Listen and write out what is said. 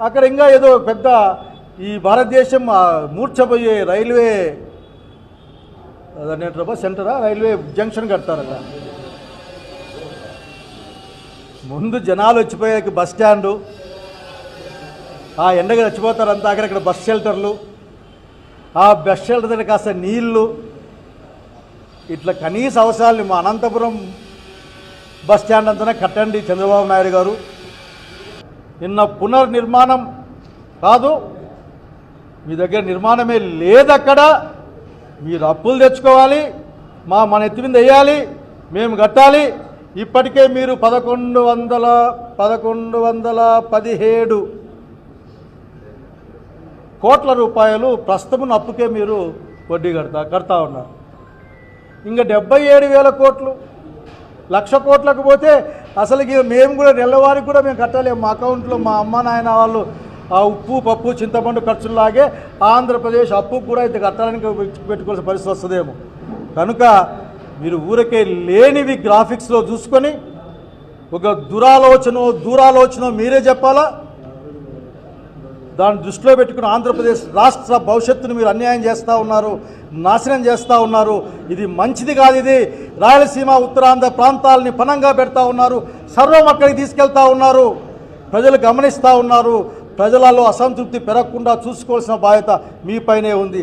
అక్కడ ఇంకా ఏదో పెద్ద ఈ భారతదేశం మూర్ఛపోయే రైల్వే అదేంటారా సెంటరా రైల్వే జంక్షన్ కడతారు అక్కడ. ముందు జనాలు వచ్చిపోయాక బస్ స్టాండు, ఆ ఎండగా చచ్చిపోతారంతా, అక్కడక్కడ బస్ షెల్టర్లు, ఆ బస్ షెల్టర్ దగ్గర కాస్త నీళ్లు, ఇట్లా కనీస అవసరాలు మా అనంతపురం బస్ స్టాండ్ అంతనే కట్టండి చంద్రబాబు నాయుడు గారు. నిన్న పునర్నిర్మాణం కాదు, మీ దగ్గర నిర్మాణమే లేదక్కడ. మీరు అప్పులు తెచ్చుకోవాలి, మన ఎత్తి మీద వేయాలి, మేము కట్టాలి. ఇప్పటికే మీరు 1117 కోట్ల రూపాయలు ప్రస్తుతం అప్పుకే మీరు వడ్డీ కడతా ఉన్నారు. ఇంకా 77,000 కోట్లు, 1,00,000 కోట్లకు పోతే అసలు మేము కూడా నెలవారికి కూడా మేము కట్టలేము. మా అకౌంట్లో మా అమ్మ నాయన వాళ్ళు ఆ ఉప్పు పప్పు చింతపండు ఖర్చులాగే ఆంధ్రప్రదేశ్ అప్పు కూడా అయితే కట్టాలని పెట్టుకోవాల్సిన పరిస్థితి వస్తుందేమో. కనుక మీరు ఊరికే లేనివి గ్రాఫిక్స్లో చూసుకొని ఒక దూరాలోచన మీరే చెప్పాలా. దాన్ని దృష్టిలో పెట్టుకుని ఆంధ్రప్రదేశ్ రాష్ట్ర భవిష్యత్తును మీరు అన్యాయం చేస్తూ ఉన్నారు, నాశనం చేస్తూ ఉన్నారు. ఇది మంచిది కాదు. ఇది రాయలసీమ ఉత్తరాంధ్ర ప్రాంతాలని పనంగా పెడతా ఉన్నారు, సర్వం అక్కడికి తీసుకెళ్తా ఉన్నారు. ప్రజలు గమనిస్తూ ఉన్నారు. ప్రజలలో అసంతృప్తి పెరగకుండా చూసుకోవాల్సిన బాధ్యత మీపైనే ఉంది.